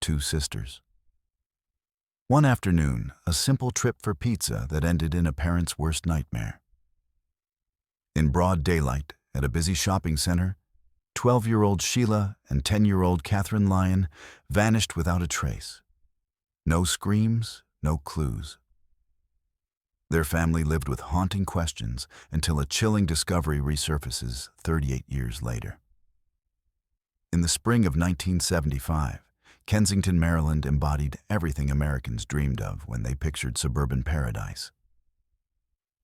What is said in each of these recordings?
two sisters. One afternoon, a simple trip for pizza that ended in a parent's worst nightmare. In broad daylight, at a busy shopping center, 12-year-old Sheila and 10-year-old Catherine Lyon vanished without a trace. No screams, no clues. Their family lived with haunting questions until a chilling discovery resurfaces 38 years later. In the spring of 1975, Kensington, Maryland embodied everything Americans dreamed of when they pictured suburban paradise.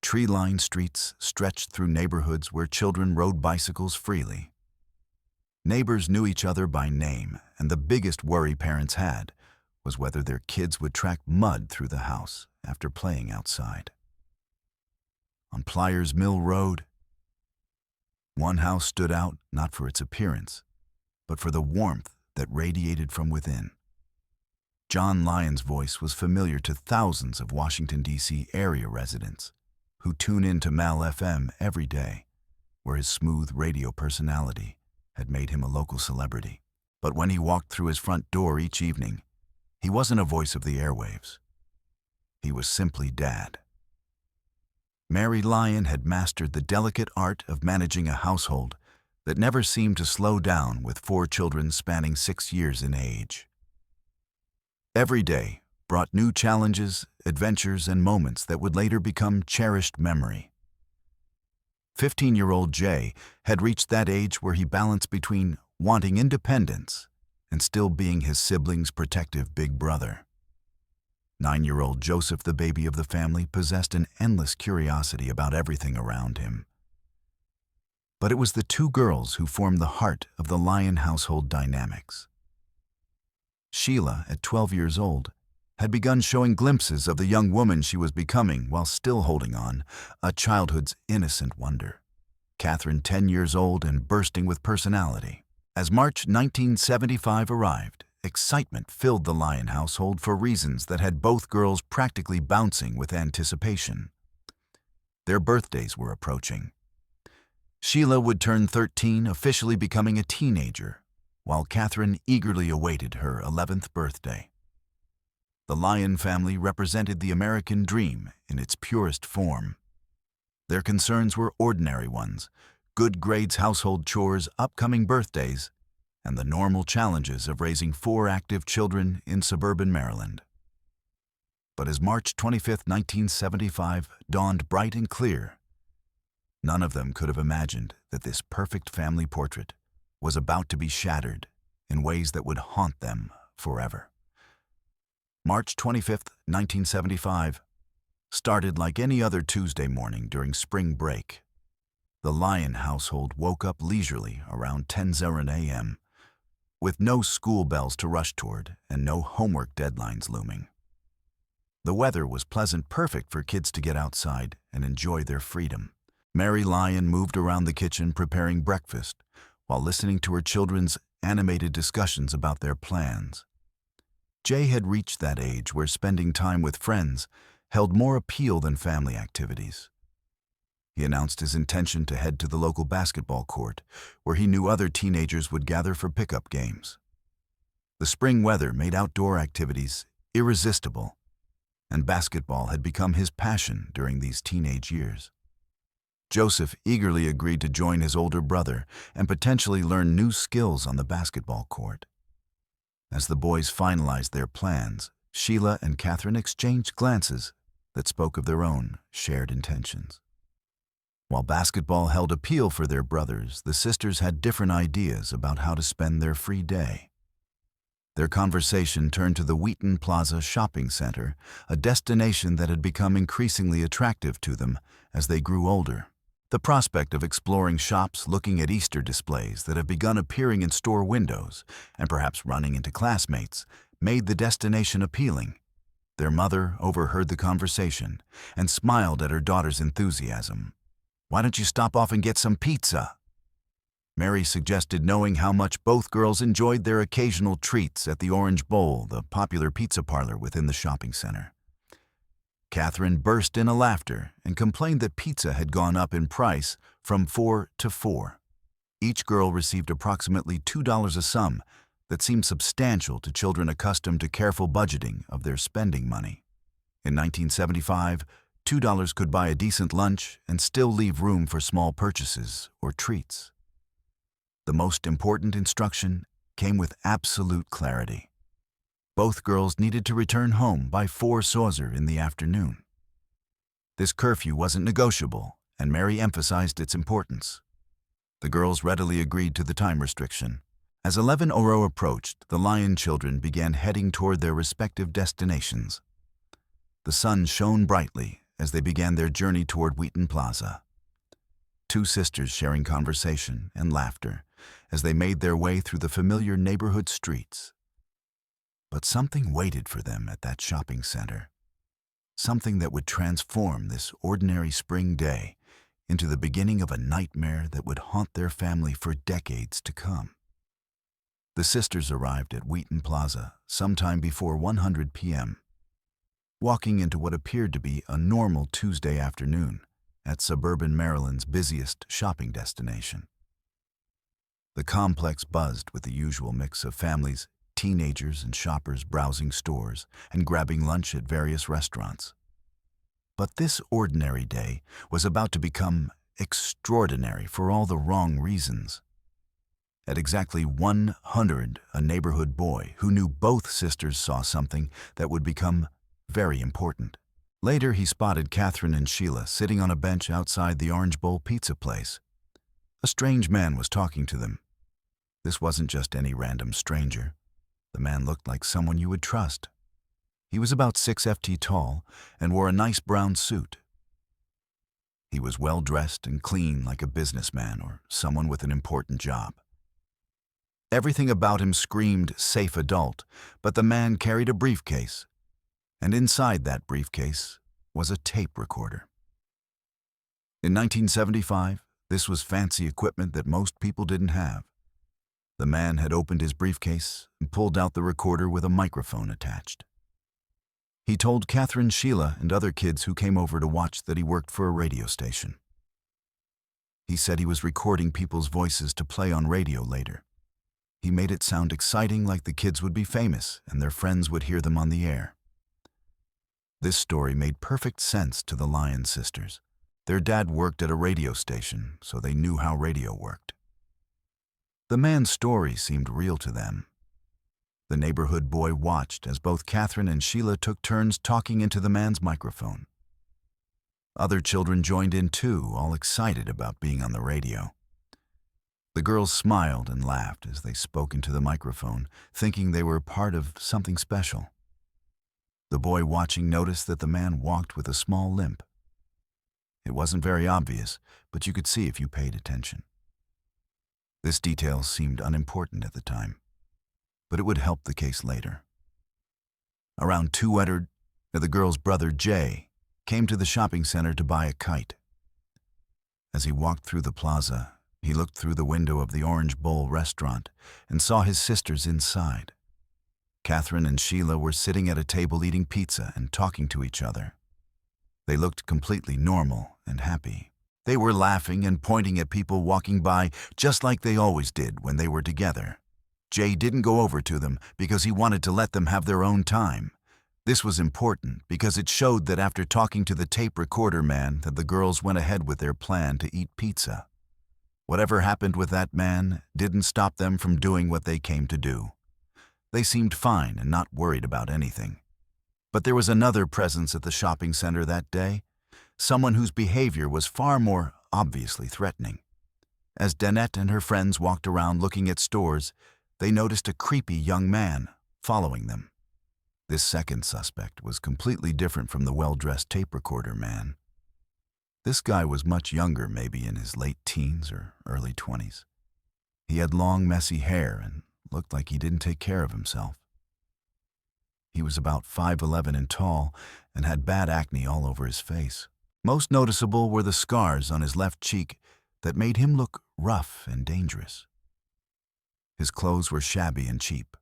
Tree-lined streets stretched through neighborhoods where children rode bicycles freely. Neighbors knew each other by name, and the biggest worry parents had was whether their kids would track mud through the house after playing outside. On Pliers Mill Road, one house stood out not for its appearance, but for the warmth that radiated from within. John Lyon's voice was familiar to thousands of Washington, D.C. area residents who tune in to Mal FM every day, where his smooth radio personality had made him a local celebrity. But when he walked through his front door each evening, he wasn't a voice of the airwaves. He was simply Dad. Mary Lyon had mastered the delicate art of managing a household that never seemed to slow down with 4 children spanning 6 years in age. Every day brought new challenges, adventures, and moments that would later become cherished memory. 15-year-old Jay had reached that age where he balanced between wanting independence and still being his siblings' protective big brother. 9-year-old Joseph, the baby of the family, possessed an endless curiosity about everything around him. But it was the 2 girls who formed the heart of the Lyon household dynamics. Sheila, at 12 years old, had begun showing glimpses of the young woman she was becoming while still holding on, a childhood's innocent wonder. Catherine, 10 years old and bursting with personality. As March 1975 arrived, excitement filled the Lyon household for reasons that had both girls practically bouncing with anticipation. Their birthdays were approaching. Sheila would turn 13, officially becoming a teenager, while Catherine eagerly awaited her 11th birthday. The Lyon family represented the American dream in its purest form. Their concerns were ordinary ones: good grades, household chores, upcoming birthdays, and the normal challenges of raising 4 active children in suburban Maryland. But as March 25, 1975 dawned bright and clear, none of them could have imagined that this perfect family portrait was about to be shattered in ways that would haunt them forever. March 25, 1975, started like any other Tuesday morning during spring break. The Lyon household woke up leisurely around 10:00 a.m., with no school bells to rush toward and no homework deadlines looming. The weather was pleasant, perfect for kids to get outside and enjoy their freedom. Mary Lyon moved around the kitchen preparing breakfast while listening to her children's animated discussions about their plans. Jay had reached that age where spending time with friends held more appeal than family activities. He announced his intention to head to the local basketball court, where he knew other teenagers would gather for pickup games. The spring weather made outdoor activities irresistible, and basketball had become his passion during these teenage years. Joseph eagerly agreed to join his older brother and potentially learn new skills on the basketball court. As the boys finalized their plans, Sheila and Catherine exchanged glances that spoke of their own shared intentions. While basketball held appeal for their brothers, the sisters had different ideas about how to spend their free day. Their conversation turned to the Wheaton Plaza shopping center, a destination that had become increasingly attractive to them as they grew older. The prospect of exploring shops, looking at Easter displays that have begun appearing in store windows, and perhaps running into classmates, made the destination appealing. Their mother overheard the conversation and smiled at her daughter's enthusiasm. "Why don't you stop off and get some pizza?" Mary suggested, knowing how much both girls enjoyed their occasional treats at the Orange Bowl, the popular pizza parlor within the shopping center. Catherine burst into laughter and complained that pizza had gone up in price from $4 to $4. Each girl received approximately $2 a sum that seemed substantial to children accustomed to careful budgeting of their spending money. In 1975, $2 could buy a decent lunch and still leave room for small purchases or treats. The most important instruction came with absolute clarity. Both girls needed to return home by 4 in the afternoon. This curfew wasn't negotiable, and Mary emphasized its importance. The girls readily agreed to the time restriction. As 11:00 approached, the Lyon children began heading toward their respective destinations. The sun shone brightly as they began their journey toward Wheaton Plaza. Two sisters sharing conversation and laughter as they made their way through the familiar neighborhood streets. But something waited for them at that shopping center. Something that would transform this ordinary spring day into the beginning of a nightmare that would haunt their family for decades to come. The sisters arrived at Wheaton Plaza sometime before 1:00 p.m., walking into what appeared to be a normal Tuesday afternoon at suburban Maryland's busiest shopping destination. The complex buzzed with the usual mix of families, teenagers and shoppers browsing stores and grabbing lunch at various restaurants. But this ordinary day was about to become extraordinary for all the wrong reasons. At exactly 100, a neighborhood boy who knew both sisters saw something that would become very important. Later, he spotted Catherine and Sheila sitting on a bench outside the Orange Bowl pizza place. A strange man was talking to them. This wasn't just any random stranger. The man looked like someone you would trust. He was about 6 feet tall and wore a nice brown suit. He was well-dressed and clean like a businessman or someone with an important job. Everything about him screamed safe adult, but the man carried a briefcase, and inside that briefcase was a tape recorder. In 1975, this was fancy equipment that most people didn't have. The man had opened his briefcase and pulled out the recorder with a microphone attached. He told Catherine, Sheila, and other kids who came over to watch that he worked for a radio station. He said he was recording people's voices to play on radio later. He made it sound exciting, like the kids would be famous and their friends would hear them on the air. This story made perfect sense to the Lyon sisters. Their dad worked at a radio station, so they knew how radio worked. The man's story seemed real to them. The neighborhood boy watched as both Catherine and Sheila took turns talking into the man's microphone. Other children joined in too, all excited about being on the radio. The girls smiled and laughed as they spoke into the microphone, thinking they were part of something special. The boy watching noticed that the man walked with a small limp. It wasn't very obvious, but you could see if you paid attention. This detail seemed unimportant at the time, but it would help the case later. Around 2:00, the girl's brother, Jay, came to the shopping center to buy a kite. As he walked through the plaza, he looked through the window of the Orange Bowl restaurant and saw his sisters inside. Catherine and Sheila were sitting at a table eating pizza and talking to each other. They looked completely normal and happy. They were laughing and pointing at people walking by just like they always did when they were together. Jay didn't go over to them because he wanted to let them have their own time. This was important because it showed that after talking to the tape recorder man that the girls went ahead with their plan to eat pizza. Whatever happened with that man didn't stop them from doing what they came to do. They seemed fine and not worried about anything. But there was another presence at the shopping center that day, someone whose behavior was far more obviously threatening. As Danette and her friends walked around looking at stores, they noticed a creepy young man following them. This second suspect was completely different from the well-dressed tape recorder man. This guy was much younger, maybe in his late teens or early 20s. He had long, messy hair and looked like he didn't take care of himself. He was about 5'11" and tall and had bad acne all over his face. Most noticeable were the scars on his left cheek that made him look rough and dangerous. His clothes were shabby and cheap.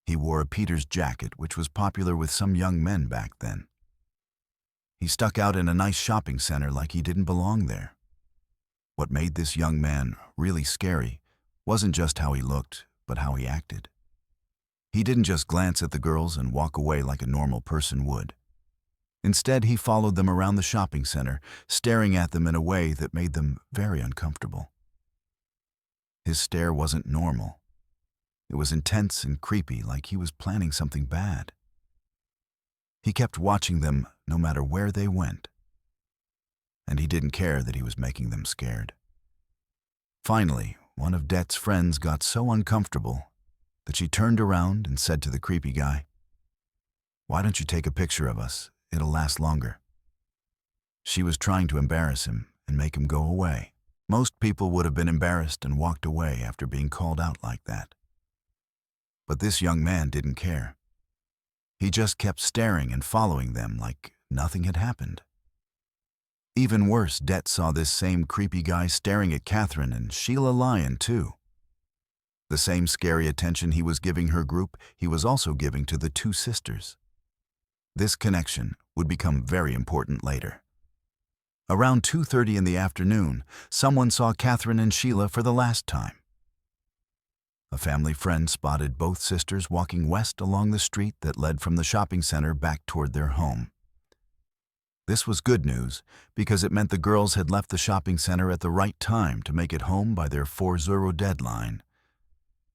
He wore a Peters jacket, which was popular with some young men back then. He stuck out in a nice shopping center like he didn't belong there. What made this young man really scary wasn't just how he looked, but how he acted. He didn't just glance at the girls and walk away like a normal person would. Instead, he followed them around the shopping center, staring at them in a way that made them very uncomfortable. His stare wasn't normal. It was intense and creepy, like he was planning something bad. He kept watching them no matter where they went, and he didn't care that he was making them scared. Finally, one of Det's friends got so uncomfortable that she turned around and said to the creepy guy, "Why don't you take a picture of us? It'll last longer." She was trying to embarrass him and make him go away. Most people would have been embarrassed and walked away after being called out like that. But this young man didn't care. He just kept staring and following them like nothing had happened. Even worse, Det saw this same creepy guy staring at Catherine and Sheila Lyon, too. The same scary attention he was giving her group, he was also giving to the two sisters. This connection would become very important later. Around 2:30 in the afternoon, someone saw Catherine and Sheila for the last time. A family friend spotted both sisters walking west along the street that led from the shopping center back toward their home. This was good news because it meant the girls had left the shopping center at the right time to make it home by their 4:00 deadline.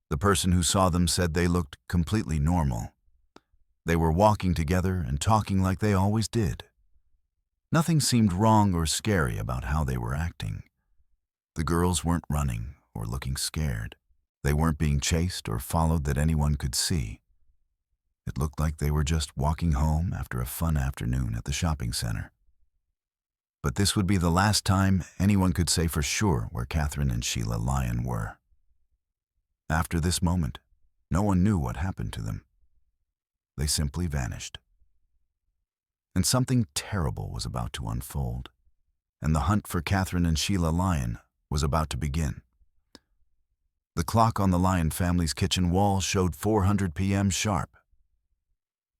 The person who saw them said they looked completely normal. They were walking together and talking like they always did. Nothing seemed wrong or scary about how they were acting. The girls weren't running or looking scared. They weren't being chased or followed that anyone could see. It looked like they were just walking home after a fun afternoon at the shopping center. But this would be the last time anyone could say for sure where Catherine and Sheila Lyon were. After this moment, no one knew what happened to them. They simply vanished. And something terrible was about to unfold, and the hunt for Catherine and Sheila Lyon was about to begin. The clock on the Lyon family's kitchen wall showed 4:00 p.m. sharp.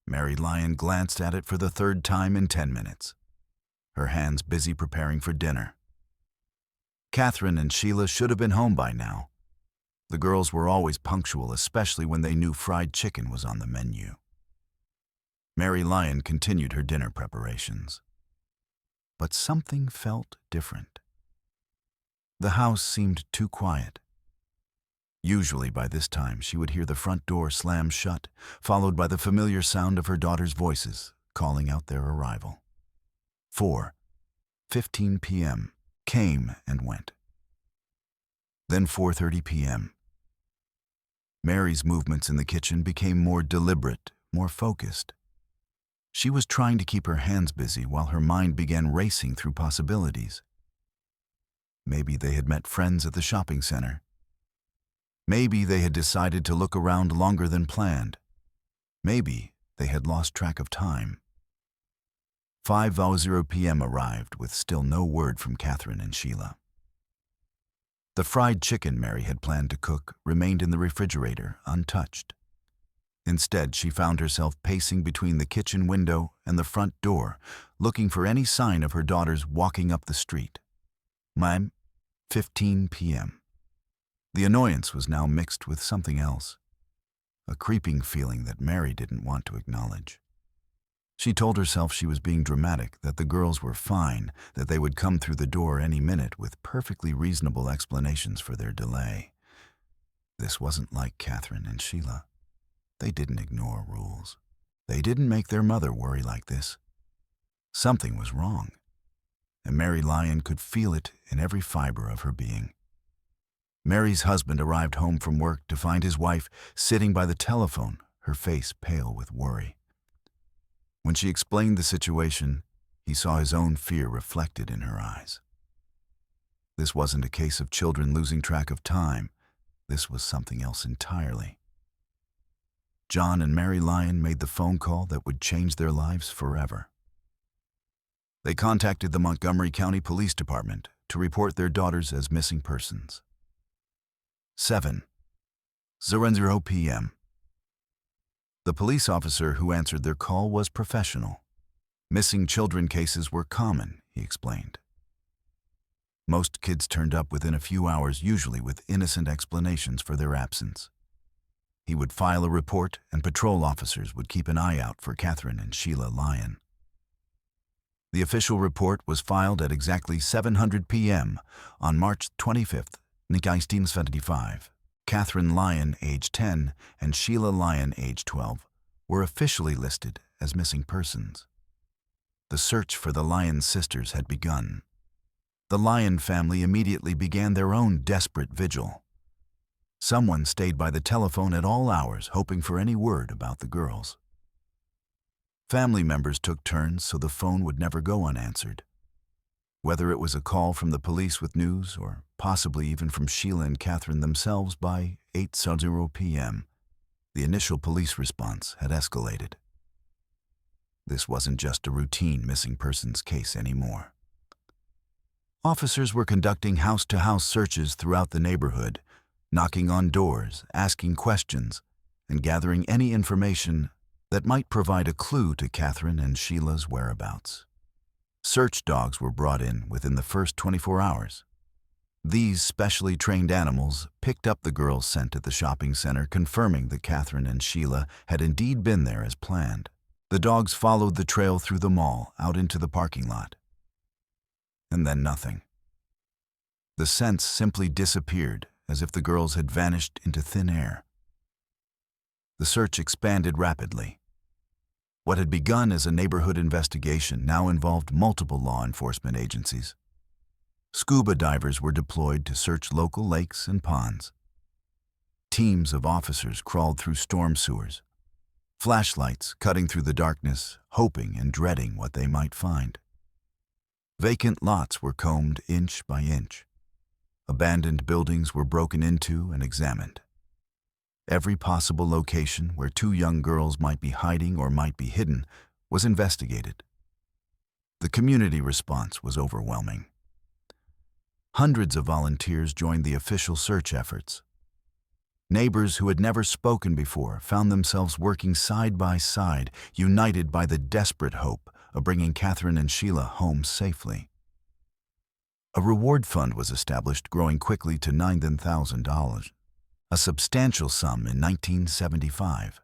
Mary Lyon glanced at it for the third time in 10 minutes, her hands busy preparing for dinner. Catherine and Sheila should have been home by now. The girls were always punctual, especially when they knew fried chicken was on the menu. Mary Lyon continued her dinner preparations. But something felt different. The house seemed too quiet. Usually by this time she would hear the front door slam shut, followed by the familiar sound of her daughter's voices calling out their arrival. 4:15 p.m. came and went. Then 4:30 p.m. Mary's movements in the kitchen became more deliberate, more focused. She was trying to keep her hands busy while her mind began racing through possibilities. Maybe they had met friends at the shopping center. Maybe they had decided to look around longer than planned. Maybe they had lost track of time. 5:00 p.m. arrived with still no word from Catherine and Sheila. The fried chicken Mary had planned to cook remained in the refrigerator, untouched. Instead, she found herself pacing between the kitchen window and the front door, looking for any sign of her daughters walking up the street. 15 p.m. The annoyance was now mixed with something else, a creeping feeling that Mary didn't want to acknowledge. She told herself she was being dramatic, that the girls were fine, that they would come through the door any minute with perfectly reasonable explanations for their delay. This wasn't like Catherine and Sheila. They didn't ignore rules. They didn't make their mother worry like this. Something was wrong, and Mary Lyon could feel it in every fiber of her being. Mary's husband arrived home from work to find his wife sitting by the telephone, her face pale with worry. When she explained the situation, he saw his own fear reflected in her eyes. This wasn't a case of children losing track of time. This was something else entirely. John and Mary Lyon made the phone call that would change their lives forever. They contacted the Montgomery County Police Department to report their daughters as missing persons. 7:00 p.m. The police officer who answered their call was professional. Missing children cases were common, he explained. Most kids turned up within a few hours, usually with innocent explanations for their absence. He would file a report, and patrol officers would keep an eye out for Catherine and Sheila Lyon. The official report was filed at exactly 7:00 p.m. on March 25, 1975. Catherine Lyon, age 10, and Sheila Lyon, age 12, were officially listed as missing persons. The search for the Lyon sisters had begun. The Lyon family immediately began their own desperate vigil. Someone stayed by the telephone at all hours, hoping for any word about the girls. Family members took turns so the phone would never go unanswered. Whether it was a call from the police with news, or possibly even from Sheila and Catherine themselves, by 8:00 p.m., the initial police response had escalated. This wasn't just a routine missing persons case anymore. Officers were conducting house-to-house searches throughout the neighborhood, knocking on doors, asking questions, and gathering any information that might provide a clue to Catherine and Sheila's whereabouts. Search dogs were brought in within the first 24 hours. These specially trained animals picked up the girls' scent at the shopping center, confirming that Catherine and Sheila had indeed been there as planned. The dogs followed the trail through the mall, out into the parking lot. And then nothing. The scents simply disappeared, as if the girls had vanished into thin air. The search expanded rapidly. What had begun as a neighborhood investigation now involved multiple law enforcement agencies. Scuba divers were deployed to search local lakes and ponds. Teams of officers crawled through storm sewers, flashlights cutting through the darkness, hoping and dreading what they might find. Vacant lots were combed inch by inch. Abandoned buildings were broken into and examined. Every possible location where two young girls might be hiding or might be hidden was investigated. The community response was overwhelming. Hundreds of volunteers joined the official search efforts. Neighbors who had never spoken before found themselves working side by side, united by the desperate hope of bringing Catherine and Sheila home safely. A reward fund was established, growing quickly to $9,000, a substantial sum in 1975.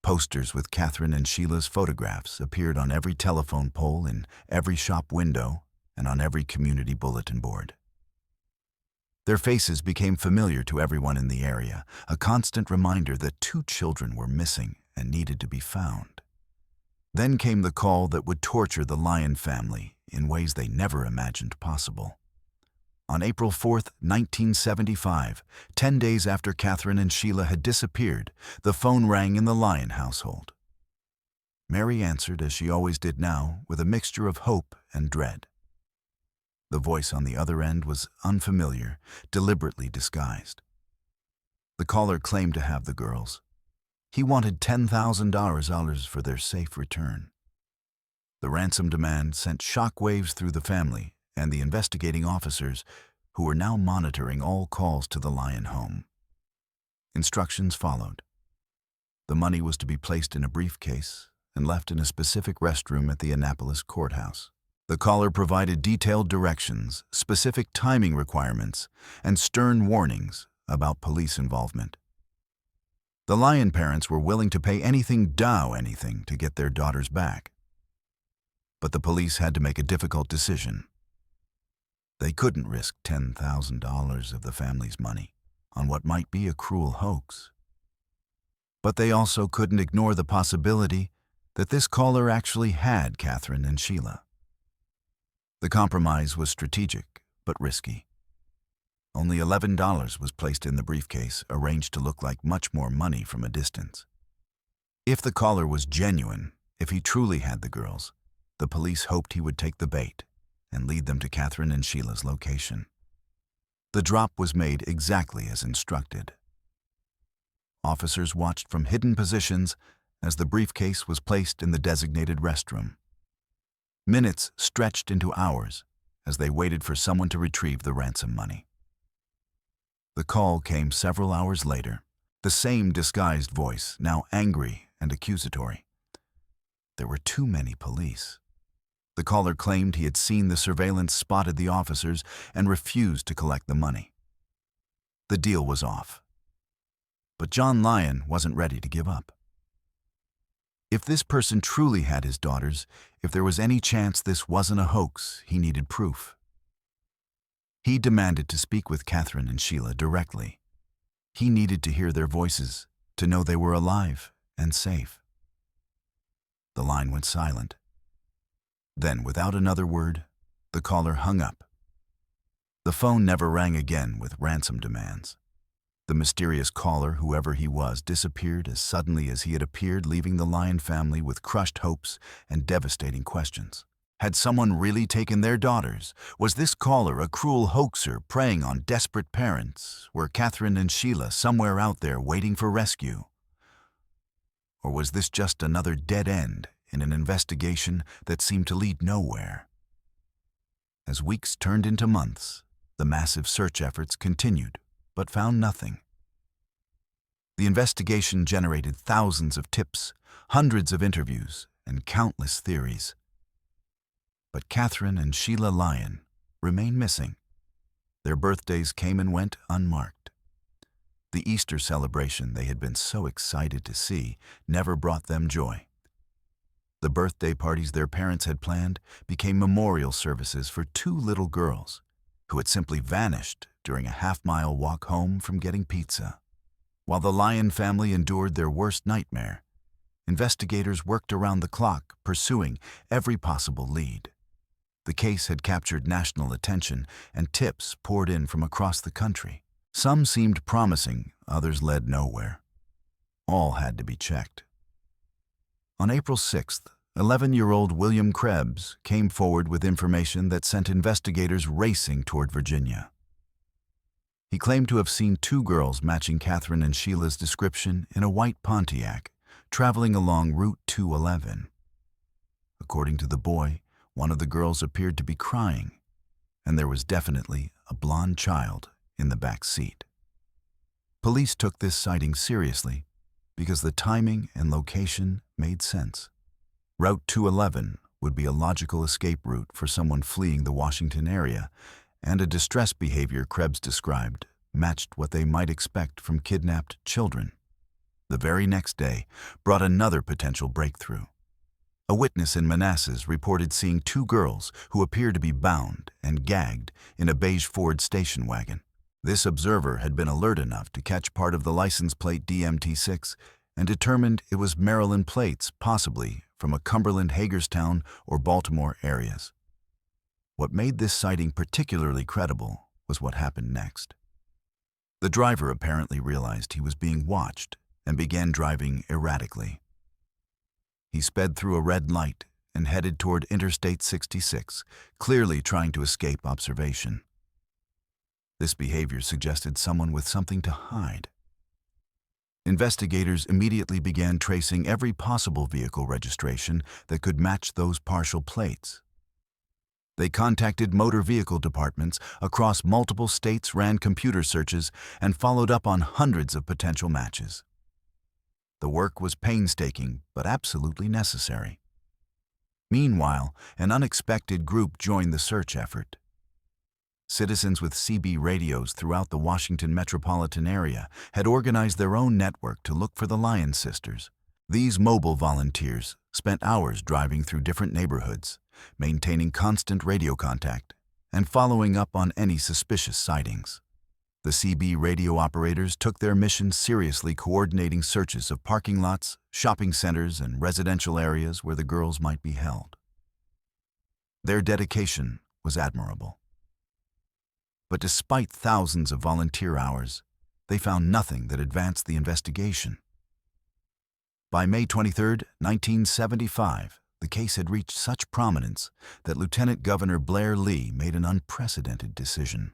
Posters with Catherine and Sheila's photographs appeared on every telephone pole, in every shop window, and on every community bulletin board. Their faces became familiar to everyone in the area, a constant reminder that two children were missing and needed to be found. Then came the call that would torture the Lyon family in ways they never imagined possible. On April 4, 1975, 10 days after Catherine and Sheila had disappeared, the phone rang in the Lyon household. Mary answered, as she always did now, with a mixture of hope and dread. The voice on the other end was unfamiliar, deliberately disguised. The caller claimed to have the girls. He wanted $10,000 for their safe return. The ransom demand sent shockwaves through the family and the investigating officers, who were now monitoring all calls to the Lyon home. Instructions followed. The money was to be placed in a briefcase and left in a specific restroom at the Annapolis courthouse. The caller provided detailed directions, specific timing requirements, and stern warnings about police involvement. The Lyon parents were willing to pay anything to get their daughters back. But the police had to make a difficult decision. They couldn't risk $10,000 of the family's money on what might be a cruel hoax. But they also couldn't ignore the possibility that this caller actually had Catherine and Sheila. The compromise was strategic, but risky. Only $11 was placed in the briefcase, arranged to look like much more money from a distance. If the caller was genuine, if he truly had the girls, the police hoped he would take the bait and lead them to Catherine and Sheila's location. The drop was made exactly as instructed. Officers watched from hidden positions as the briefcase was placed in the designated restroom. Minutes stretched into hours as they waited for someone to retrieve the ransom money. The call came several hours later, the same disguised voice, now angry and accusatory. There were too many police. The caller claimed he had seen the surveillance, spotted the officers, and refused to collect the money. The deal was off. But John Lyon wasn't ready to give up. If this person truly had his daughters, if there was any chance this wasn't a hoax, he needed proof. He demanded to speak with Catherine and Sheila directly. He needed to hear their voices, to know they were alive and safe. The line went silent. Then, without another word, the caller hung up. The phone never rang again with ransom demands. The mysterious caller, whoever he was, disappeared as suddenly as he had appeared, leaving the Lyon family with crushed hopes and devastating questions. Had someone really taken their daughters? Was this caller a cruel hoaxer preying on desperate parents? Were Catherine and Sheila somewhere out there waiting for rescue? Or was this just another dead end in an investigation that seemed to lead nowhere? As weeks turned into months, the massive search efforts continued, but found nothing. The investigation generated thousands of tips, hundreds of interviews, and countless theories. But Catherine and Sheila Lyon remained missing. Their birthdays came and went unmarked. The Easter celebration they had been so excited to see never brought them joy. The birthday parties their parents had planned became memorial services for two little girls who had simply vanished during a half-mile walk home from getting pizza. While the Lyon family endured their worst nightmare, investigators worked around the clock, pursuing every possible lead. The case had captured national attention, and tips poured in from across the country. Some seemed promising, others led nowhere. All had to be checked. On April 6th, 11-year-old William Krebs came forward with information that sent investigators racing toward Virginia. He claimed to have seen two girls matching Catherine and Sheila's description in a white Pontiac, traveling along Route 211. According to the boy, one of the girls appeared to be crying, and there was definitely a blonde child in the back seat. Police took this sighting seriously because the timing and location made sense. Route 211 would be a logical escape route for someone fleeing the Washington area, and a distress behavior Krebs described matched what they might expect from kidnapped children. The very next day brought another potential breakthrough. A witness in Manassas reported seeing two girls who appeared to be bound and gagged in a beige Ford station wagon. This observer had been alert enough to catch part of the license plate DMT6 and determined it was Maryland plates, possibly from a Cumberland, Hagerstown, or Baltimore areas. What made this sighting particularly credible was what happened next. The driver apparently realized he was being watched and began driving erratically. He sped through a red light and headed toward Interstate 66, clearly trying to escape observation. This behavior suggested someone with something to hide. Investigators immediately began tracing every possible vehicle registration that could match those partial plates. They contacted motor vehicle departments across multiple states, ran computer searches, and followed up on hundreds of potential matches. The work was painstaking, but absolutely necessary. Meanwhile, an unexpected group joined the search effort. Citizens with CB radios throughout the Washington metropolitan area had organized their own network to look for the Lyon sisters. These mobile volunteers spent hours driving through different neighborhoods, maintaining constant radio contact, and following up on any suspicious sightings. The CB radio operators took their mission seriously, coordinating searches of parking lots, shopping centers, and residential areas where the girls might be held. Their dedication was admirable. But despite thousands of volunteer hours, they found nothing that advanced the investigation. By May 23, 1975, the case had reached such prominence that Lieutenant Governor Blair Lee made an unprecedented decision.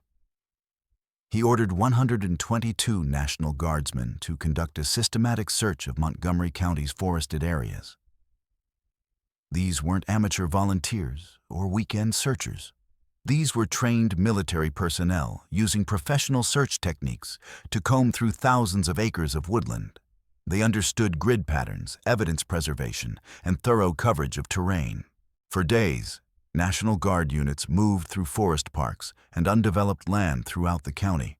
He ordered 122 National Guardsmen to conduct a systematic search of Montgomery County's forested areas. These weren't amateur volunteers or weekend searchers. These were trained military personnel using professional search techniques to comb through thousands of acres of woodland. They understood grid patterns, evidence preservation, and thorough coverage of terrain. For days, National Guard units moved through forest parks and undeveloped land throughout the county.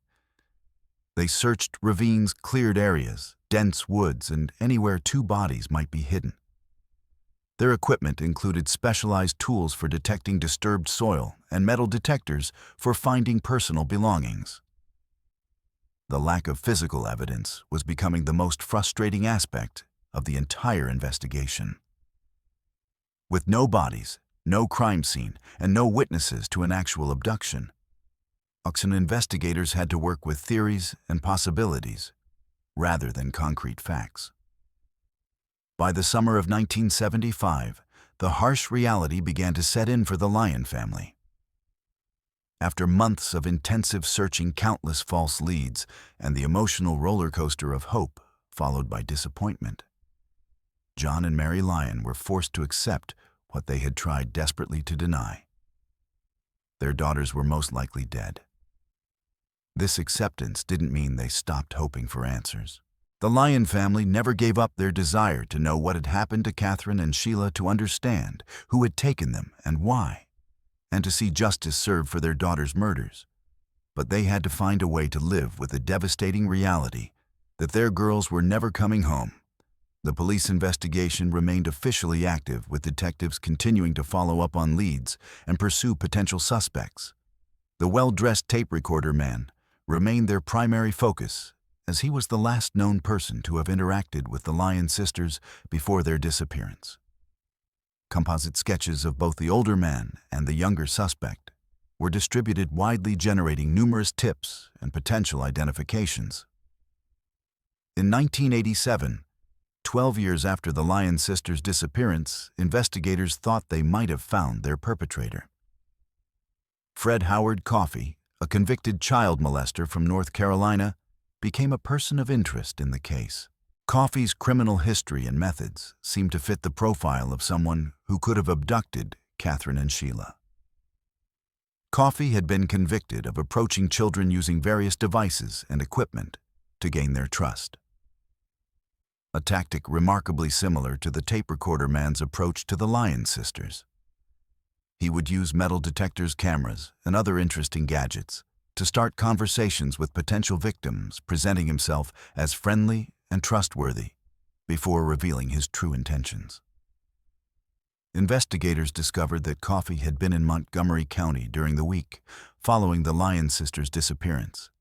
They searched ravines, cleared areas, dense woods, and anywhere two bodies might be hidden. Their equipment included specialized tools for detecting disturbed soil and metal detectors for finding personal belongings. The lack of physical evidence was becoming the most frustrating aspect of the entire investigation. With no bodies, no crime scene, and no witnesses to an actual abduction, investigators had to work with theories and possibilities rather than concrete facts. By the summer of 1975, the harsh reality began to set in for the Lyon family. After months of intensive searching, countless false leads, and the emotional roller coaster of hope followed by disappointment, John and Mary Lyon were forced to accept what they had tried desperately to deny. Their daughters were most likely dead. This acceptance didn't mean they stopped hoping for answers. The Lyon family never gave up their desire to know what had happened to Catherine and Sheila, to understand who had taken them and why, and to see justice served for their daughters' murders. But they had to find a way to live with the devastating reality that their girls were never coming home. The police investigation remained officially active, with detectives continuing to follow up on leads and pursue potential suspects. The well-dressed tape recorder man remained their primary focus, as he was the last known person to have interacted with the Lyon sisters before their disappearance. Composite sketches of both the older man and the younger suspect were distributed widely, generating numerous tips and potential identifications. In 1987, 12 years after the Lyon sisters' disappearance, investigators thought they might have found their perpetrator. Fred Howard Coffey, a convicted child molester from North Carolina, became a person of interest in the case. Coffey's criminal history and methods seemed to fit the profile of someone who could have abducted Catherine and Sheila. Coffey had been convicted of approaching children using various devices and equipment to gain their trust, a tactic remarkably similar to the tape recorder man's approach to the Lyon sisters. He would use metal detectors, cameras, and other interesting gadgets to start conversations with potential victims, presenting himself as friendly and trustworthy before revealing his true intentions. Investigators discovered that Coffey had been in Montgomery County during the week following the Lyon sisters' disappearance,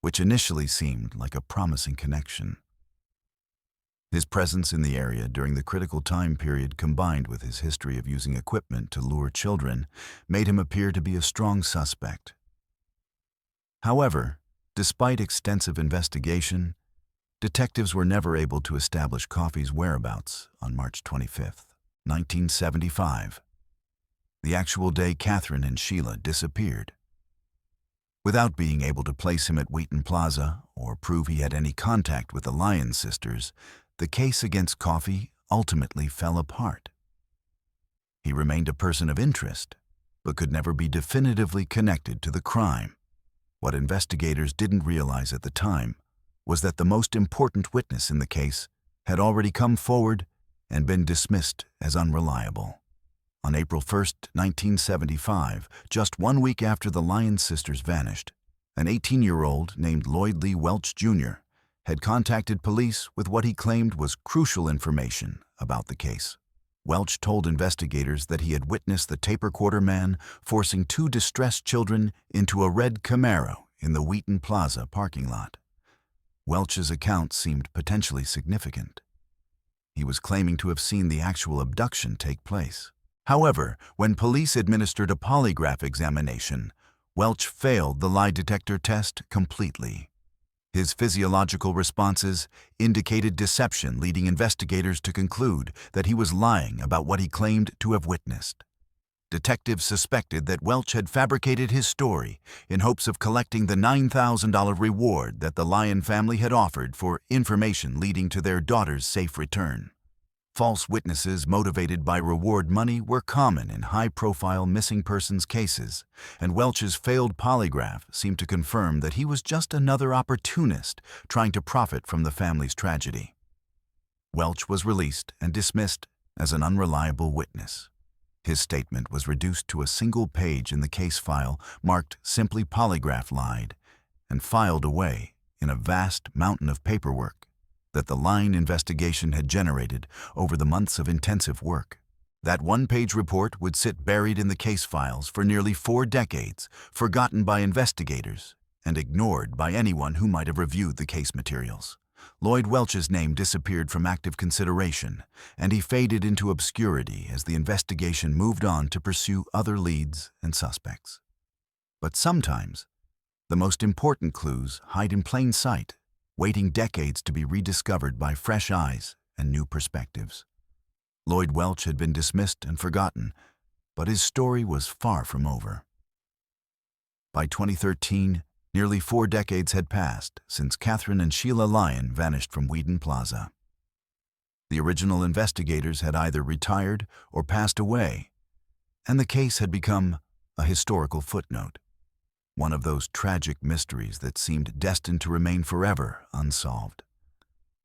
which initially seemed like a promising connection. His presence in the area during the critical time period, combined with his history of using equipment to lure children, made him appear to be a strong suspect. However, despite extensive investigation, detectives were never able to establish Coffey's whereabouts on March 25, 1975, the actual day Catherine and Sheila disappeared. Without being able to place him at Wheaton Plaza or prove he had any contact with the Lyon sisters, the case against Coffey ultimately fell apart. He remained a person of interest, but could never be definitively connected to the crime. What investigators didn't realize at the time was that the most important witness in the case had already come forward and been dismissed as unreliable. On April 1, 1975, just 1 week after the Lyon sisters vanished, an 18-year-old named Lloyd Lee Welch Jr. had contacted police with what he claimed was crucial information about the case. Welch told investigators that he had witnessed the tape recorder man forcing 2 distressed children into a red Camaro in the Wheaton Plaza parking lot. Welch's account seemed potentially significant. He was claiming to have seen the actual abduction take place. However, when police administered a polygraph examination, Welch failed the lie detector test completely. His physiological responses indicated deception, leading investigators to conclude that he was lying about what he claimed to have witnessed. Detectives suspected that Welch had fabricated his story in hopes of collecting the $9,000 reward that the Lyon family had offered for information leading to their daughter's safe return. False witnesses motivated by reward money were common in high-profile missing persons cases, and Welch's failed polygraph seemed to confirm that he was just another opportunist trying to profit from the family's tragedy. Welch was released and dismissed as an unreliable witness. His statement was reduced to a single page in the case file marked simply "Polygraph Lied" and filed away in a vast mountain of paperwork that the Line investigation had generated over the months of intensive work. That one-page report would sit buried in the case files for nearly 4 decades, forgotten by investigators and ignored by anyone who might have reviewed the case materials. Lloyd Welch's name disappeared from active consideration, and he faded into obscurity as the investigation moved on to pursue other leads and suspects. But sometimes, the most important clues hide in plain sight, waiting decades to be rediscovered by fresh eyes and new perspectives. Lloyd Welch had been dismissed and forgotten, but his story was far from over. By 2013, nearly 4 decades had passed since Catherine and Sheila Lyon vanished from Whedon Plaza. The original investigators had either retired or passed away, and the case had become a historical footnote, one of those tragic mysteries that seemed destined to remain forever unsolved.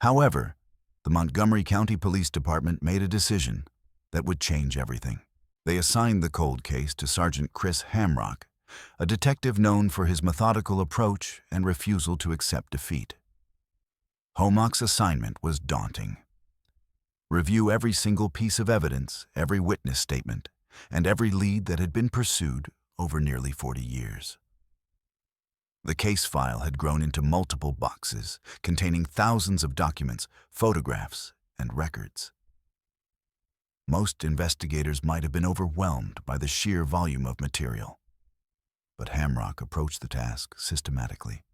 However, the Montgomery County Police Department made a decision that would change everything. They assigned the cold case to Sergeant Chris Hamrock, a detective known for his methodical approach and refusal to accept defeat. Hamrock's assignment was daunting. Review every single piece of evidence, every witness statement, and every lead that had been pursued over nearly 40 years. The case file had grown into multiple boxes containing thousands of documents, photographs, and records. Most investigators might have been overwhelmed by the sheer volume of material. But Hamrock approached the task systematically.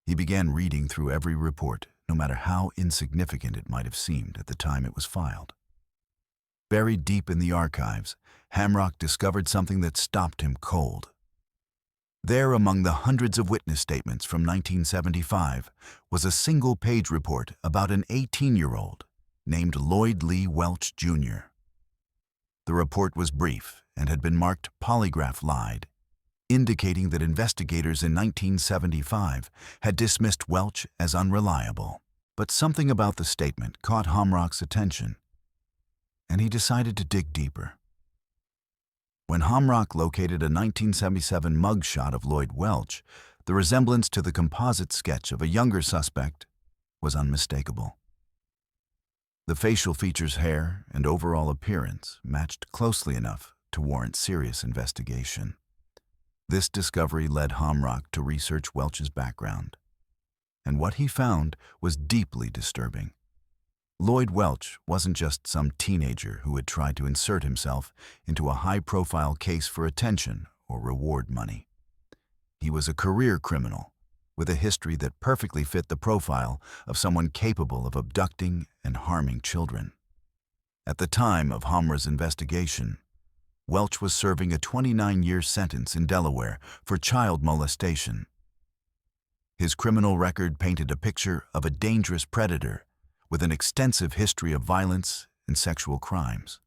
He began reading through every report, no matter how insignificant it might have seemed at the time it was filed. Buried deep in the archives, Hamrock discovered something that stopped him cold. There, among the hundreds of witness statements from 1975, was a single-page report about an 18-year-old named Lloyd Lee Welch, Jr. The report was brief and had been marked "Polygraph Lied," indicating that investigators in 1975 had dismissed Welch as unreliable. But something about the statement caught Hamrock's attention, and he decided to dig deeper. When Hamrock located a 1977 mugshot of Lloyd Welch, the resemblance to the composite sketch of a younger suspect was unmistakable. The facial features, hair, and overall appearance matched closely enough to warrant serious investigation. This discovery led Hamrock to research Welch's background, and what he found was deeply disturbing. Lloyd Welch wasn't just some teenager who had tried to insert himself into a high-profile case for attention or reward money. He was a career criminal with a history that perfectly fit the profile of someone capable of abducting and harming children. At the time of Hamra's investigation, Welch was serving a 29-year sentence in Delaware for child molestation. His criminal record painted a picture of a dangerous predator with an extensive history of violence and sexual crimes.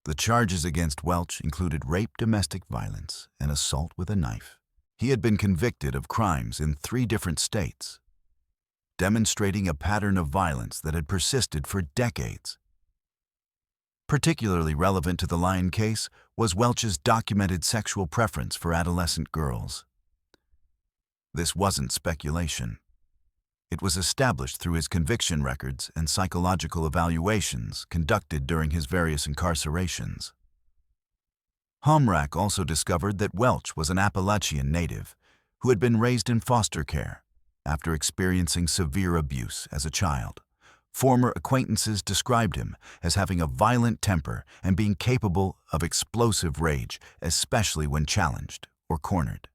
The charges against Welch included rape, domestic violence, and assault with a knife. He had been convicted of crimes in 3 different states, demonstrating a pattern of violence that had persisted for decades. Particularly relevant to the Lyon case was Welch's documented sexual preference for adolescent girls. This wasn't speculation. It was established through his conviction records and psychological evaluations conducted during his various incarcerations. Hamrock also discovered that Welch was an Appalachian native who had been raised in foster care after experiencing severe abuse as a child. Former acquaintances described him as having a violent temper and being capable of explosive rage, especially when challenged or cornered.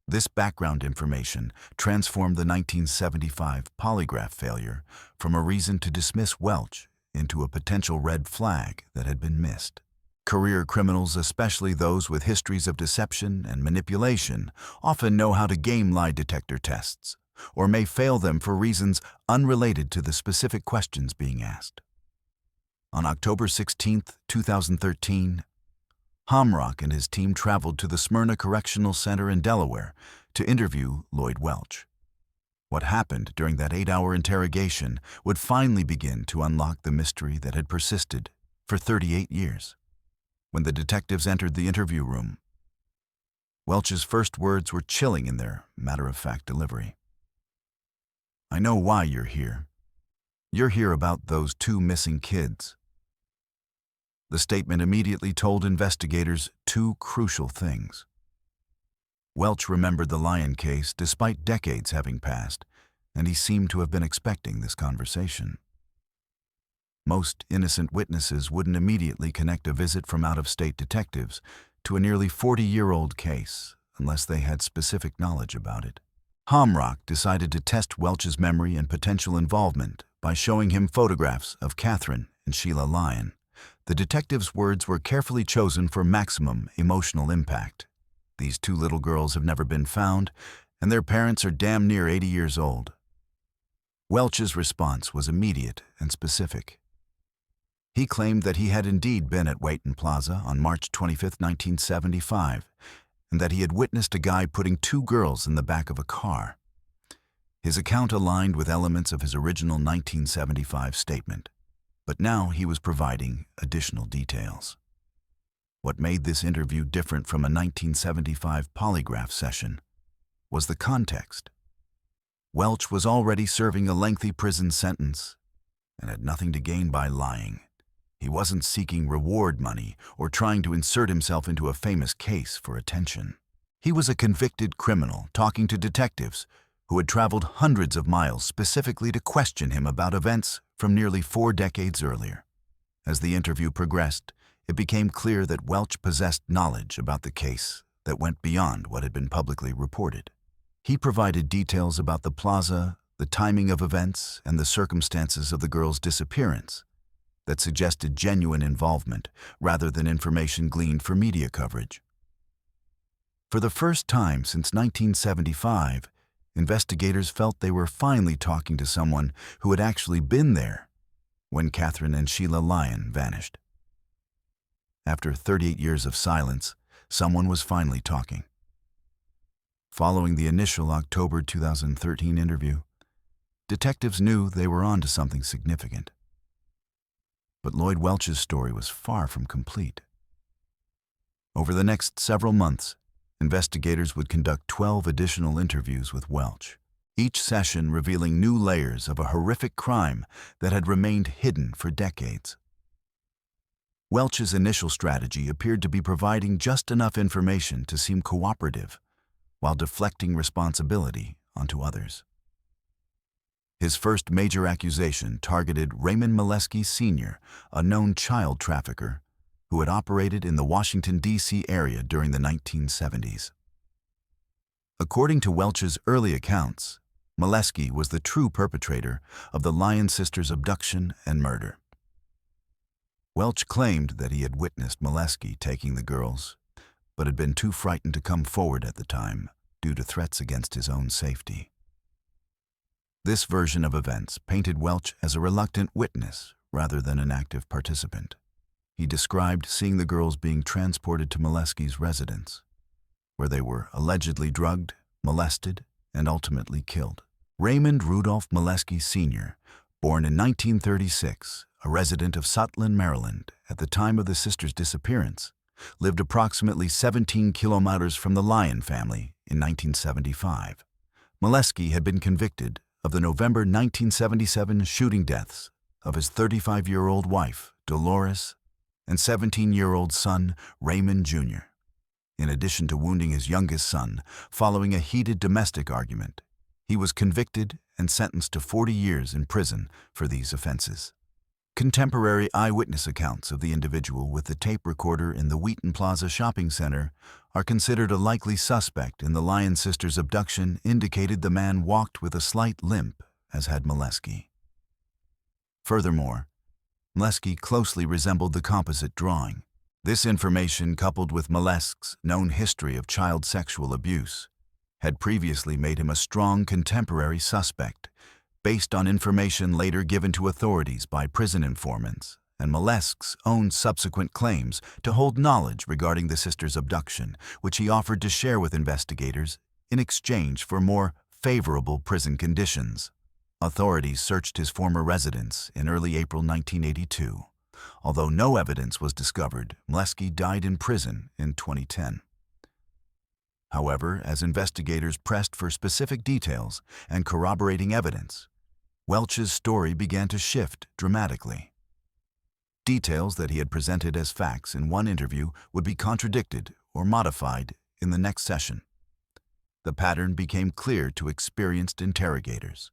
This background information transformed the 1975 polygraph failure from a reason to dismiss Welch into a potential red flag that had been missed. Career criminals, especially those with histories of deception and manipulation, often know how to game lie detector tests, or may fail them for reasons unrelated to the specific questions being asked. On October 16, 2013, Hamrock and his team traveled to the Smyrna Correctional Center in Delaware to interview Lloyd Welch. What happened during that 8-hour interrogation would finally begin to unlock the mystery that had persisted for 38 years. When the detectives entered the interview room, Welch's first words were chilling in their matter-of-fact delivery. I know why you're here. You're here about those two missing kids." The statement immediately told investigators two crucial things. Welch remembered the Lyon case despite decades having passed, and he seemed to have been expecting this conversation. Most innocent witnesses wouldn't immediately connect a visit from out-of-state detectives to a nearly 40-year-old case unless they had specific knowledge about it. Hamrock decided to test Welch's memory and potential involvement by showing him photographs of Catherine and Sheila Lyon. The detective's words were carefully chosen for maximum emotional impact. These two little girls have never been found, and their parents are damn near 80 years old. Welch's response was immediate and specific. He claimed that he had indeed been at Wheaton Plaza on March 25, 1975, and that he had witnessed a guy putting two girls in the back of a car. His account aligned with elements of his original 1975 statement, but now he was providing additional details. What made this interview different from a 1975 polygraph session was the context. Welch was already serving a lengthy prison sentence and had nothing to gain by lying. He wasn't seeking reward money or trying to insert himself into a famous case for attention. He was a convicted criminal talking to detectives who had traveled hundreds of miles specifically to question him about events from nearly 4 decades earlier. As the interview progressed, it became clear that Welch possessed knowledge about the case that went beyond what had been publicly reported. He provided details about the plaza, the timing of events, and the circumstances of the girls' disappearance that suggested genuine involvement rather than information gleaned for media coverage. For the first time since 1975, investigators felt they were finally talking to someone who had actually been there when Catherine and Sheila Lyon vanished. After 38 years of silence, someone was finally talking. Following the initial October 2013 interview, detectives knew they were onto something significant. But Lloyd Welch's story was far from complete. Over the next several months, investigators would conduct 12 additional interviews with Welch, each session revealing new layers of a horrific crime that had remained hidden for decades. Welch's initial strategy appeared to be providing just enough information to seem cooperative, while deflecting responsibility onto others. His first major accusation targeted Raymond Molesky Sr., a known child trafficker who had operated in the Washington, D.C. area during the 1970s. According to Welch's early accounts, Molesky was the true perpetrator of the Lyon sisters' abduction and murder. Welch claimed that he had witnessed Molesky taking the girls, but had been too frightened to come forward at the time due to threats against his own safety. This version of events painted Welch as a reluctant witness rather than an active participant. He described seeing the girls being transported to Molesky's residence, where they were allegedly drugged, molested, and ultimately killed. Raymond Rudolph Molesky Sr., born in 1936, a resident of Sutton, Maryland, at the time of the sisters' disappearance, lived approximately 17 kilometers from the Lyon family in 1975. Molesky had been convicted of the November 1977 shooting deaths of his 35-year-old wife, Dolores, and 17-year-old son, Raymond Jr., in addition to wounding his youngest son following a heated domestic argument. He was convicted and sentenced to 40 years in prison for these offenses. Contemporary eyewitness accounts of the individual with the tape recorder in the Wheaton Plaza shopping center are considered a likely suspect in the Lyon sisters' abduction. Indicated the man walked with a slight limp, as had Molesky. Furthermore, Molesky closely resembled the composite drawing. This information, coupled with Molesky's known history of child sexual abuse, had previously made him a strong contemporary suspect, based on information later given to authorities by prison informants and Molesky's own subsequent claims to hold knowledge regarding the sisters' abduction, which he offered to share with investigators in exchange for more favorable prison conditions. Authorities searched his former residence in early April 1982. Although no evidence was discovered, Molesky died in prison in 2010. However, as investigators pressed for specific details and corroborating evidence, Welch's story began to shift dramatically. Details that he had presented as facts in one interview would be contradicted or modified in the next session. The pattern became clear to experienced interrogators.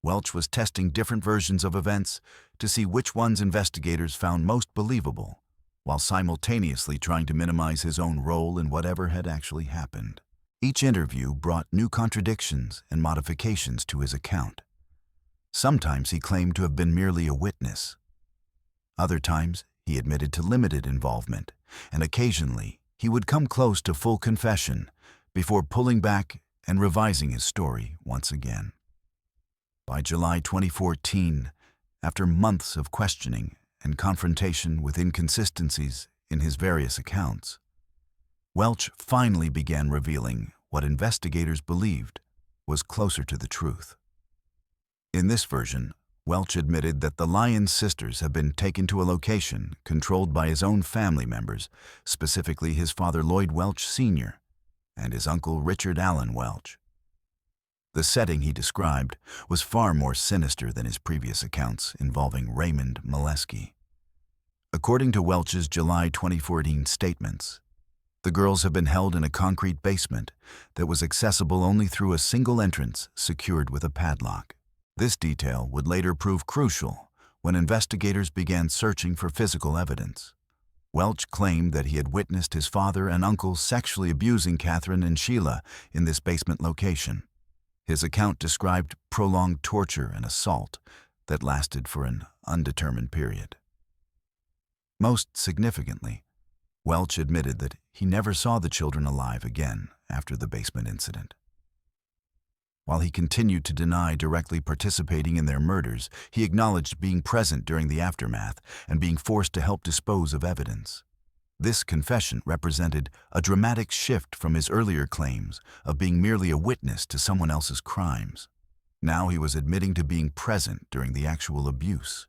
Welch was testing different versions of events to see which ones investigators found most believable, while simultaneously trying to minimize his own role in whatever had actually happened. Each interview brought new contradictions and modifications to his account. Sometimes he claimed to have been merely a witness. Other times, he admitted to limited involvement, and occasionally, he would come close to full confession before pulling back and revising his story once again. By July 2014, after months of questioning and confrontation with inconsistencies in his various accounts, Welch finally began revealing what investigators believed was closer to the truth. In this version, Welch admitted that the Lyons sisters had been taken to a location controlled by his own family members, specifically his father Lloyd Welch Sr. and his uncle Richard Allen Welch. The setting he described was far more sinister than his previous accounts involving Raymond Molesky. According to Welch's July 2014 statements, the girls have been held in a concrete basement that was accessible only through a single entrance secured with a padlock. This detail would later prove crucial when investigators began searching for physical evidence. Welch claimed that he had witnessed his father and uncle sexually abusing Catherine and Sheila in this basement location. His account described prolonged torture and assault that lasted for an undetermined period. Most significantly, Welch admitted that he never saw the children alive again after the basement incident. While he continued to deny directly participating in their murders, he acknowledged being present during the aftermath and being forced to help dispose of evidence. This confession represented a dramatic shift from his earlier claims of being merely a witness to someone else's crimes. Now he was admitting to being present during the actual abuse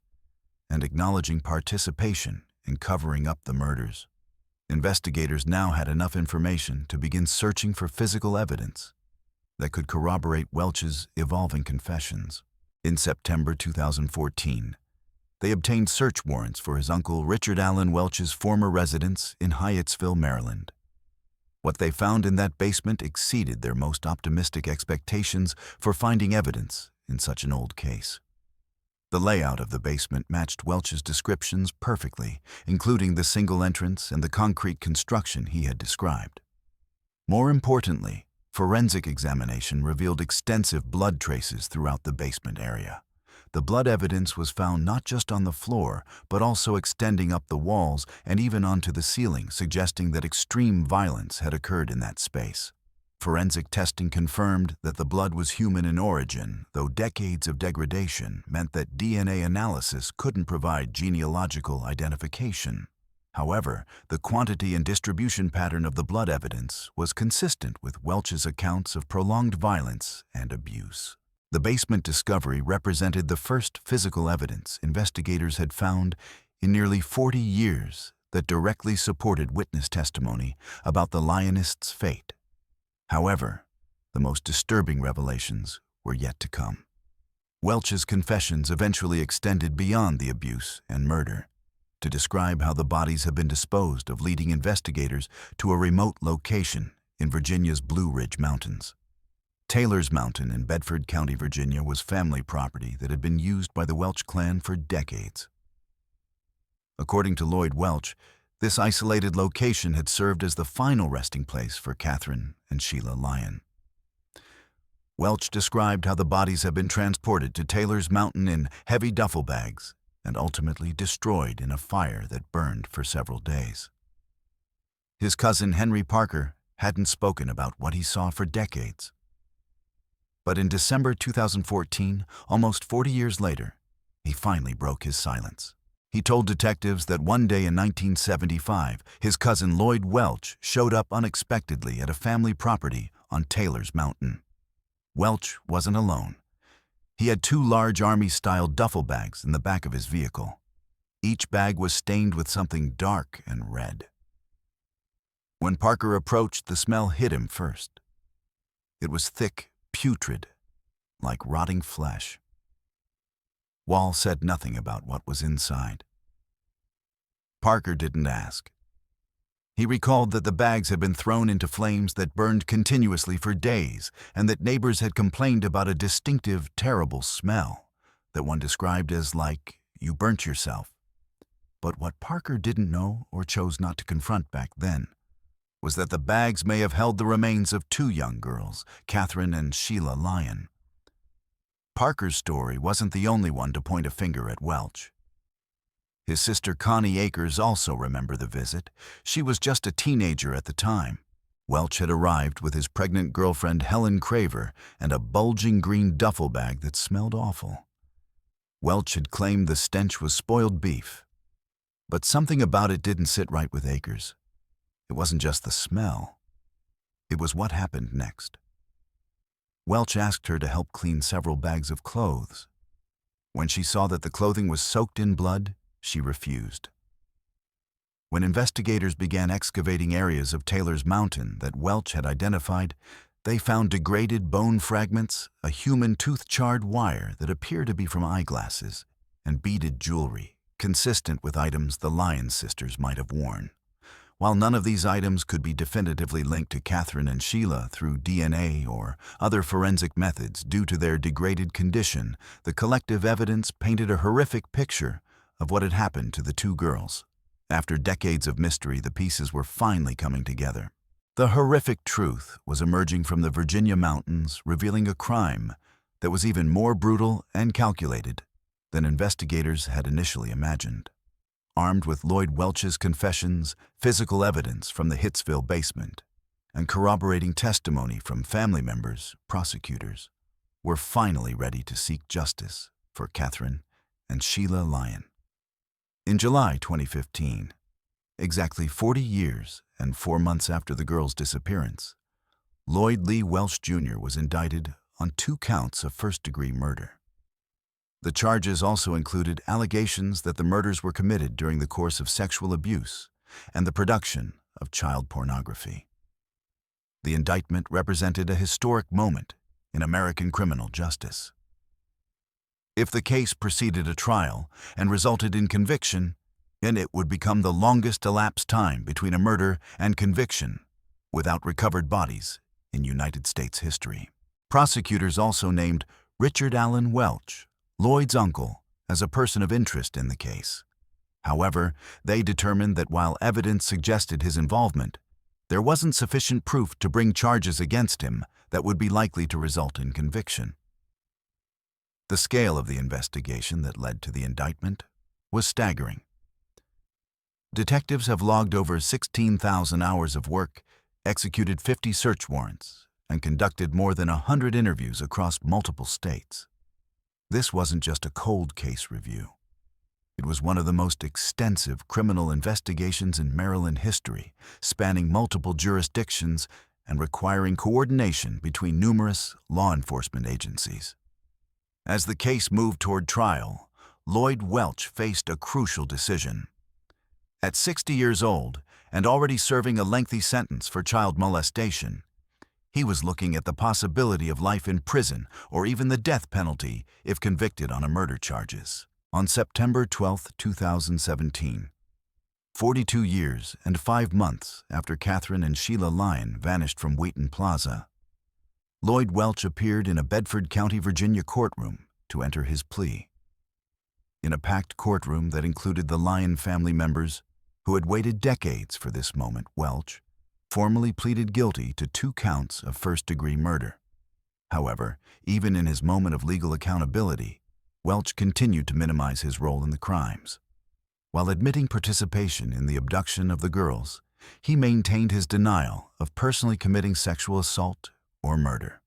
and acknowledging participation in covering up the murders. Investigators now had enough information to begin searching for physical evidence that could corroborate Welch's evolving confessions. In September 2014, they obtained search warrants for his uncle Richard Allen Welch's former residence in Hyattsville, Maryland. What they found in that basement exceeded their most optimistic expectations for finding evidence in such an old case. The layout of the basement matched Welch's descriptions perfectly, including the single entrance and the concrete construction he had described. More importantly, forensic examination revealed extensive blood traces throughout the basement area. The blood evidence was found not just on the floor, but also extending up the walls and even onto the ceiling, suggesting that extreme violence had occurred in that space. Forensic testing confirmed that the blood was human in origin, though decades of degradation meant that DNA analysis couldn't provide genealogical identification. However, the quantity and distribution pattern of the blood evidence was consistent with Welch's accounts of prolonged violence and abuse. The basement discovery represented the first physical evidence investigators had found in nearly 40 years that directly supported witness testimony about the Lyonists' fate. However, the most disturbing revelations were yet to come. Welch's confessions eventually extended beyond the abuse and murder to describe how the bodies have been disposed of, leading investigators to a remote location in Virginia's Blue Ridge Mountains. Taylor's Mountain in Bedford County, Virginia, was family property that had been used by the Welch clan for decades. According to Lloyd Welch, this isolated location had served as the final resting place for Catherine and Sheila Lyon. Welch described how the bodies had been transported to Taylor's Mountain in heavy duffel bags and ultimately destroyed in a fire that burned for several days. His cousin Henry Parker hadn't spoken about what he saw for decades. But in December 2014, almost 40 years later, he finally broke his silence. He told detectives that one day in 1975, his cousin Lloyd Welch showed up unexpectedly at a family property on Taylor's Mountain. Welch wasn't alone. He had 2 large Army-style duffel bags in the back of his vehicle. Each bag was stained with something dark and red. When Parker approached, the smell hit him first. It was thick, putrid, like rotting flesh. Wall said nothing about what was inside. Parker didn't ask. He recalled that the bags had been thrown into flames that burned continuously for days, and that neighbors had complained about a distinctive, terrible smell that one described as like you burnt yourself. But what Parker didn't know or chose not to confront back then was that the bags may have held the remains of two young girls, Catherine and Sheila Lyon. Parker's story wasn't the only one to point a finger at Welch. His sister Connie Akers also remembered the visit. She was just a teenager at the time. Welch had arrived with his pregnant girlfriend Helen Craver and a bulging green duffel bag that smelled awful. Welch had claimed the stench was spoiled beef. But something about it didn't sit right with Akers. It wasn't just the smell. It was what happened next. Welch asked her to help clean several bags of clothes. When she saw that the clothing was soaked in blood, she refused. When investigators began excavating areas of Taylor's Mountain that Welch had identified, they found degraded bone fragments, a human tooth-charred wire that appeared to be from eyeglasses, and beaded jewelry, consistent with items the Lyon sisters might have worn. While none of these items could be definitively linked to Catherine and Sheila through DNA or other forensic methods due to their degraded condition, the collective evidence painted a horrific picture of what had happened to the two girls. After decades of mystery, the pieces were finally coming together. The horrific truth was emerging from the Virginia mountains, revealing a crime that was even more brutal and calculated than investigators had initially imagined. Armed with Lloyd Welch's confessions, physical evidence from the Hitsville basement, and corroborating testimony from family members, prosecutors were finally ready to seek justice for Catherine and Sheila Lyon. In July 2015, exactly 40 years and 4 months after the girls' disappearance, Lloyd Lee Welch Jr. was indicted on 2 counts of first-degree murder. The charges also included allegations that the murders were committed during the course of sexual abuse and the production of child pornography. The indictment represented a historic moment in American criminal justice. If the case proceeded a trial and resulted in conviction, then it would become the longest elapsed time between a murder and conviction without recovered bodies in United States history. Prosecutors also named Richard Allen Welch, Lloyd's uncle, as a person of interest in the case. However, they determined that while evidence suggested his involvement, there wasn't sufficient proof to bring charges against him that would be likely to result in conviction. The scale of the investigation that led to the indictment was staggering. Detectives have logged over 16,000 hours of work, executed 50 search warrants, and conducted more than 100 interviews across multiple states. This wasn't just a cold case review. It was one of the most extensive criminal investigations in Maryland history, spanning multiple jurisdictions and requiring coordination between numerous law enforcement agencies. As the case moved toward trial, Lloyd Welch faced a crucial decision. At 60 years old and already serving a lengthy sentence for child molestation, he was looking at the possibility of life in prison or even the death penalty if convicted on murder charges. On September 12, 2017, 42 years and 5 months after Catherine and Sheila Lyon vanished from Wheaton Plaza, Lloyd Welch appeared in a Bedford County, Virginia courtroom to enter his plea. In a packed courtroom that included the Lyon family members who had waited decades for this moment, Welch formally pleaded guilty to 2 counts of first-degree murder. However, even in his moment of legal accountability, Welch continued to minimize his role in the crimes. While admitting participation in the abduction of the girls, he maintained his denial of personally committing sexual assault or murder.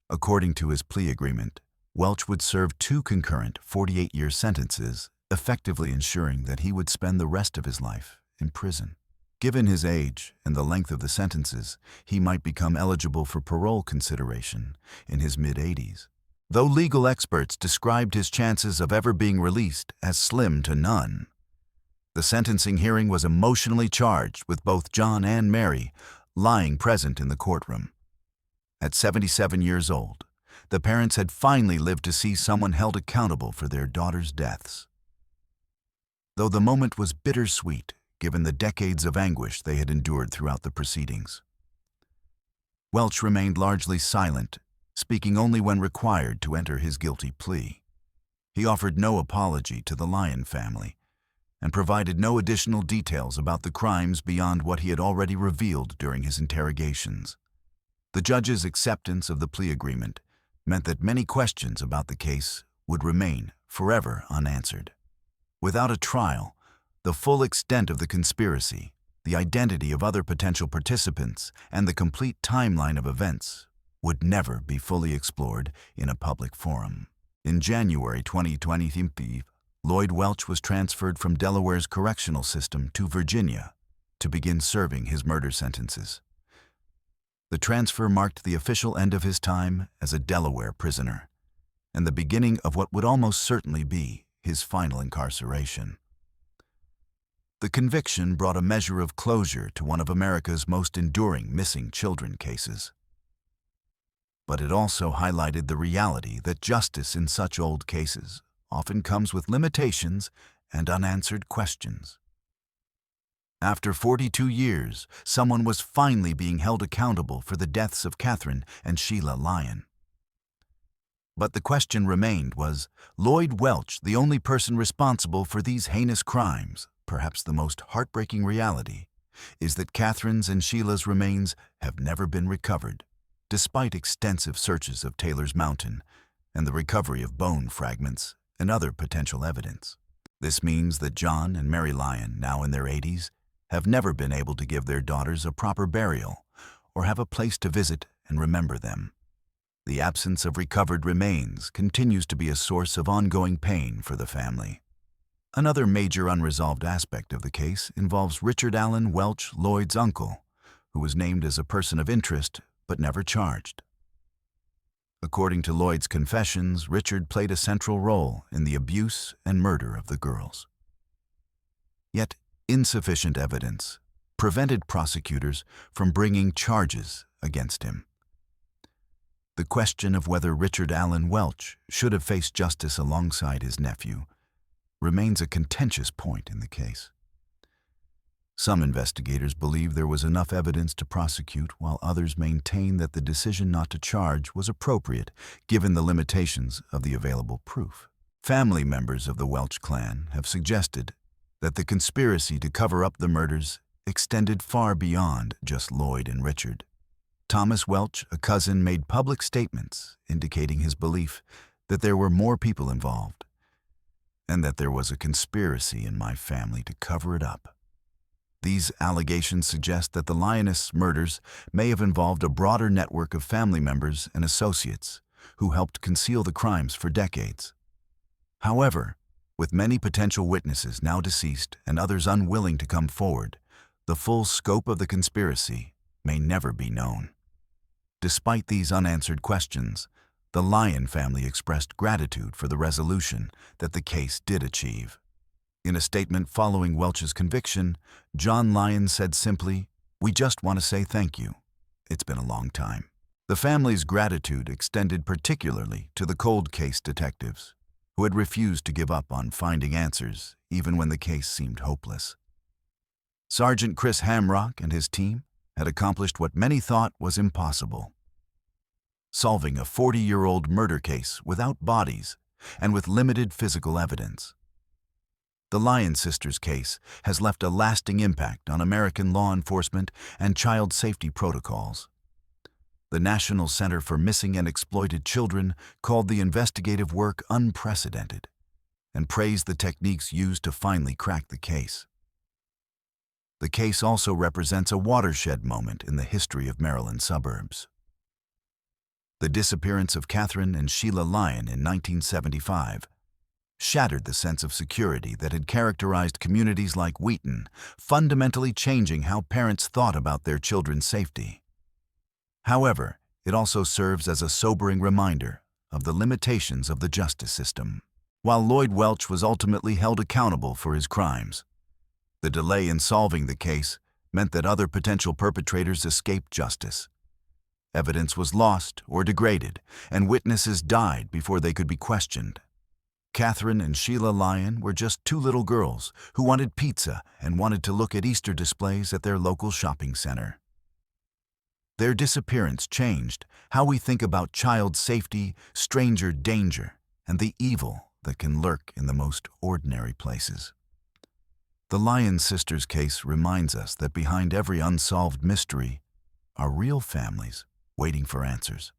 According to his plea agreement, Welch would serve 2 concurrent 48-year sentences, effectively ensuring that he would spend the rest of his life in prison. Given his age and the length of the sentences, he might become eligible for parole consideration in his mid-80s. Though legal experts described his chances of ever being released as slim to none, The sentencing hearing was emotionally charged, with both John and Mary lying present in the courtroom. At 77 years old, the parents had finally lived to see someone held accountable for their daughters' deaths. Though the moment was bittersweet, given the decades of anguish they had endured throughout the proceedings. Welch remained largely silent, speaking only when required to enter his guilty plea. He offered no apology to the Lyon family and provided no additional details about the crimes beyond what he had already revealed during his interrogations. The judge's acceptance of the plea agreement meant that many questions about the case would remain forever unanswered. Without a trial, the full extent of the conspiracy, the identity of other potential participants, and the complete timeline of events would never be fully explored in a public forum. In January 2020, Lloyd Welch was transferred from Delaware's correctional system to Virginia to begin serving his murder sentences. The transfer marked the official end of his time as a Delaware prisoner and the beginning of what would almost certainly be his final incarceration. The conviction brought a measure of closure to one of America's most enduring missing children cases. But it also highlighted the reality that justice in such old cases often comes with limitations and unanswered questions. After 42 years, someone was finally being held accountable for the deaths of Catherine and Sheila Lyon. But the question remained, was Lloyd Welch the only person responsible for these heinous crimes? Perhaps the most heartbreaking reality is that Catherine's and Sheila's remains have never been recovered, despite extensive searches of Taylor's Mountain and the recovery of bone fragments and other potential evidence. This means that John and Mary Lyon, now in their 80s, have never been able to give their daughters a proper burial or have a place to visit and remember them. The absence of recovered remains continues to be a source of ongoing pain for the family. Another major unresolved aspect of the case involves Richard Allen Welch, Lloyd's uncle, who was named as a person of interest but never charged. According to Lloyd's confessions, Richard played a central role in the abuse and murder of the girls. Yet, insufficient evidence prevented prosecutors from bringing charges against him. The question of whether Richard Allen Welch should have faced justice alongside his nephew remains a contentious point in the case. Some investigators believe there was enough evidence to prosecute, while others maintain that the decision not to charge was appropriate given the limitations of the available proof. Family members of the Welch clan have suggested that the conspiracy to cover up the murders extended far beyond just Lloyd and Richard. Thomas Welch, a cousin, made public statements indicating his belief that there were more people involved and that there was a conspiracy in my family to cover it up. These allegations suggest that the Lioness murders may have involved a broader network of family members and associates who helped conceal the crimes for decades. However, with many potential witnesses now deceased and others unwilling to come forward, the full scope of the conspiracy may never be known. Despite these unanswered questions, the Lyon family expressed gratitude for the resolution that the case did achieve. In a statement following Welch's conviction, John Lyon said simply, "We just want to say thank you. It's been a long time." The family's gratitude extended particularly to the cold case detectives, who had refused to give up on finding answers even when the case seemed hopeless. Sergeant Chris Hamrock and his team had accomplished what many thought was impossible: solving a 40-year-old murder case without bodies and with limited physical evidence. The Lyon sisters' case has left a lasting impact on American law enforcement and child safety protocols. The National Center for Missing and Exploited Children called the investigative work unprecedented and praised the techniques used to finally crack the case. The case also represents a watershed moment in the history of Maryland suburbs. The disappearance of Catherine and Sheila Lyon in 1975 shattered the sense of security that had characterized communities like Wheaton, fundamentally changing how parents thought about their children's safety. However, it also serves as a sobering reminder of the limitations of the justice system. While Lloyd Welch was ultimately held accountable for his crimes, The delay in solving the case meant that other potential perpetrators escaped justice. Evidence was lost or degraded, and witnesses died before they could be questioned. Catherine and Sheila Lyon were just two little girls who wanted pizza and wanted to look at Easter displays at their local shopping center. Their disappearance changed how we think about child safety, stranger danger, and the evil that can lurk in the most ordinary places. The Lyon sisters case reminds us that behind every unsolved mystery are real families waiting for answers,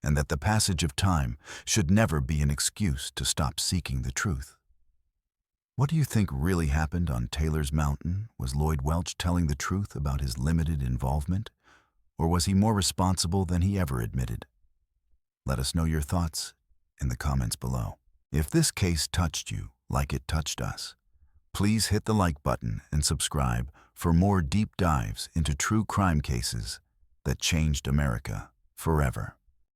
and that the passage of time should never be an excuse to stop seeking the truth. What do you think really happened on Taylor's Mountain? Was Lloyd Welch telling the truth about his limited involvement, or was he more responsible than he ever admitted? Let us know your thoughts in the comments below. If this case touched you like it touched us, please hit the like button and subscribe for more deep dives into true crime cases that changed America forever.